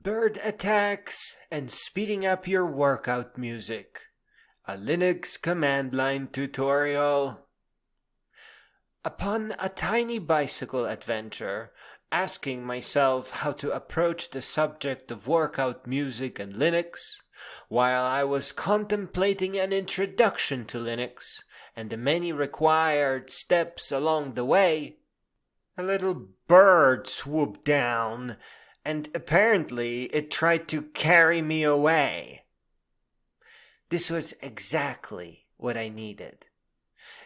Bird attacks and speeding up your workout music. A Linux command line tutorial. Upon a tiny bicycle adventure, asking myself how to approach the subject of workout music and Linux, while I was contemplating an introduction to Linux and the many required steps along the way, a little bird swooped down, and apparently it tried to carry me away. This was exactly what I needed.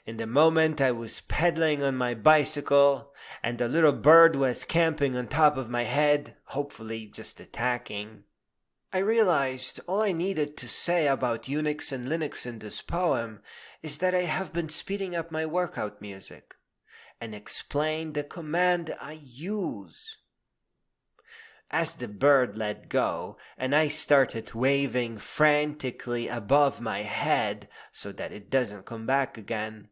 In the moment I was pedaling on my bicycle, and the little bird was camping on top of my head, hopefully just attacking, I realized all I needed to say about UNIX and Linux in this poem is that I have been speeding up my workout music, and explain the command I use. As the bird let go, and I started waving frantically above my head so that it doesn't come back again,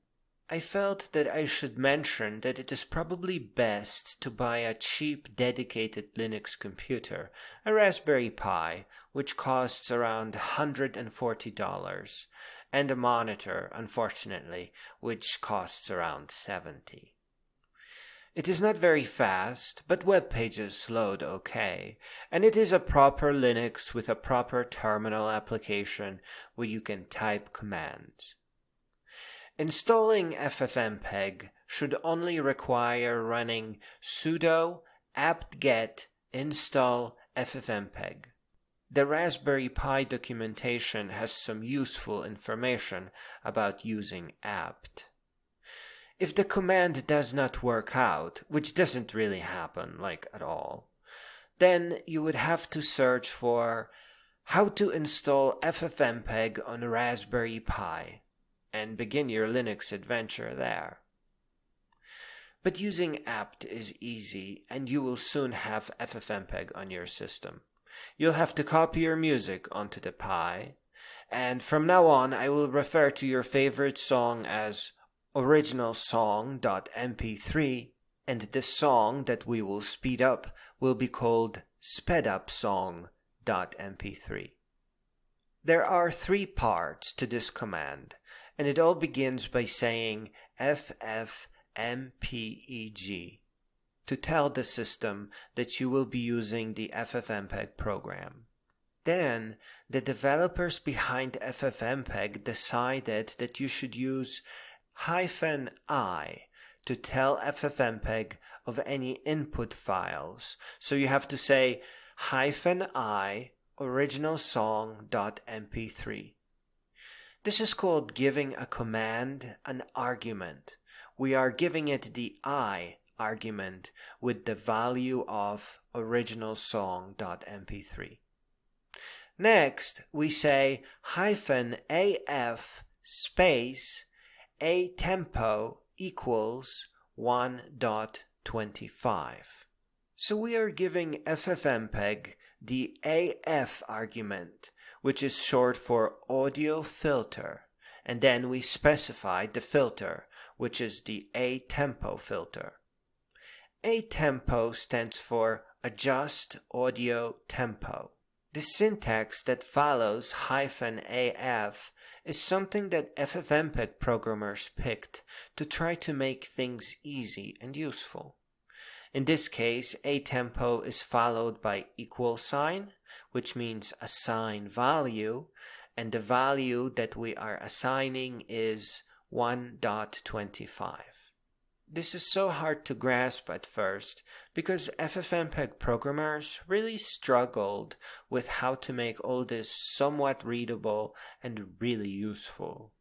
I felt that I should mention that it is probably best to buy a cheap dedicated Linux computer, a Raspberry Pi, which costs around $140, and a monitor, unfortunately, which costs around $70. It is not very fast, but web pages load okay, and it is a proper Linux with a proper terminal application where you can type commands. Installing ffmpeg should only require running sudo apt-get install ffmpeg. The Raspberry Pi documentation has some useful information about using apt. If the command does not work out, which doesn't really happen, at all, then you would have to search for how to install ffmpeg on Raspberry Pi and begin your Linux adventure there. But using apt is easy, and you will soon have ffmpeg on your system. You'll have to copy your music onto the Pi, and from now on I will refer to your favorite song as originalsong.mp3, and the song that we will speed up will be called spedupsong.mp3. There are 3 parts to this command, and it all begins by saying ffmpeg to tell the system that you will be using the ffmpeg program. Then, the developers behind ffmpeg decided that you should use -i to tell ffmpeg of any input files. So you have to say -i originalsong.mp3. This is called giving a command an argument. We are giving it the I argument with the value of originalsong.mp3. Next, we say -af space a tempo equals 1.25. So we are giving ffmpeg the AF argument, which is short for audio filter, and then we specify the filter, which is the A tempo filter. A tempo stands for adjust audio tempo. The syntax that follows -af is something that ffmpeg programmers picked to try to make things easy and useful. In this case, a tempo is followed by equal sign, which means assign value, and the value that we are assigning is 1.25. This is so hard to grasp at first because ffmpeg programmers really struggled with how to make all this somewhat readable and really useful.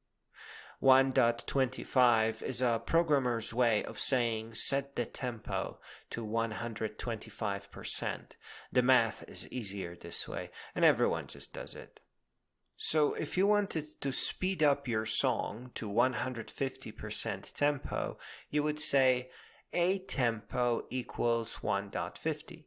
1.25 is a programmer's way of saying set the tempo to 125%. The math is easier this way, and everyone just does it. So if you wanted to speed up your song to 150% tempo, you would say a tempo equals 1.50.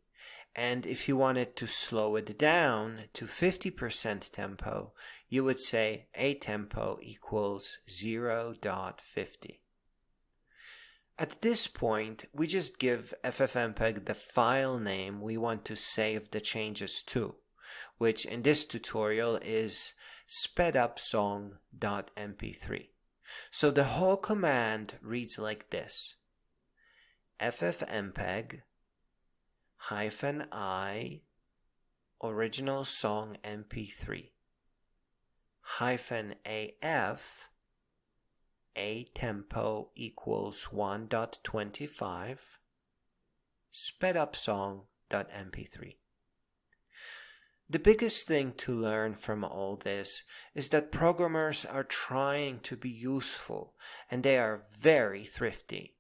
And if you wanted to slow it down to 50% tempo, you would say a tempo equals 0.50. At this point, we just give FFmpeg the file name we want to save the changes to, which in this tutorial is spedupsong.mp3. So the whole command reads like this: ffmpeg -i original song mp3 -af a tempo equals 1.25 spedupsong.mp3. The biggest thing to learn from all this is that programmers are trying to be useful, and they are very thrifty.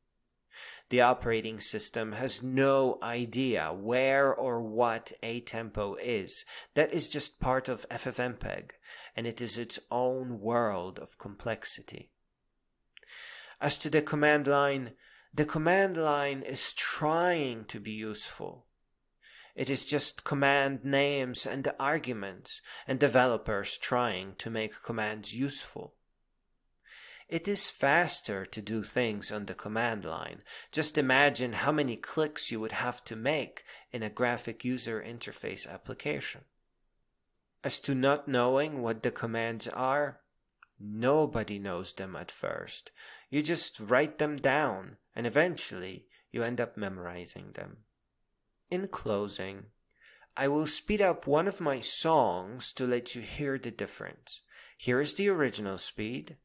The operating system has no idea where or what a tempo is. That is just part of FFmpeg, and it is its own world of complexity. As to the command line is trying to be useful. It is just command names and arguments, and developers trying to make commands useful. It is faster to do things on the command line. Just imagine how many clicks you would have to make in a graphic user interface application. As to not knowing what the commands are, nobody knows them at first. You just write them down, and eventually you end up memorizing them. In closing, I will speed up one of my songs to let you hear the difference. Here is the original speed.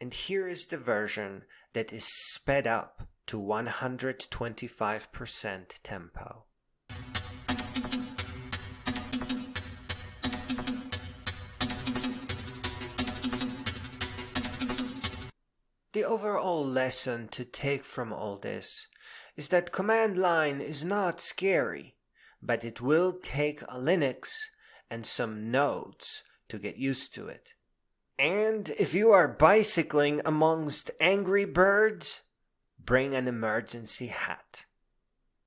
And here is the version that is sped up to 125% tempo. The overall lesson to take from all this is that command line is not scary, but it will take a Linux and some nodes to get used to it. And if you are bicycling amongst angry birds, bring an emergency hat.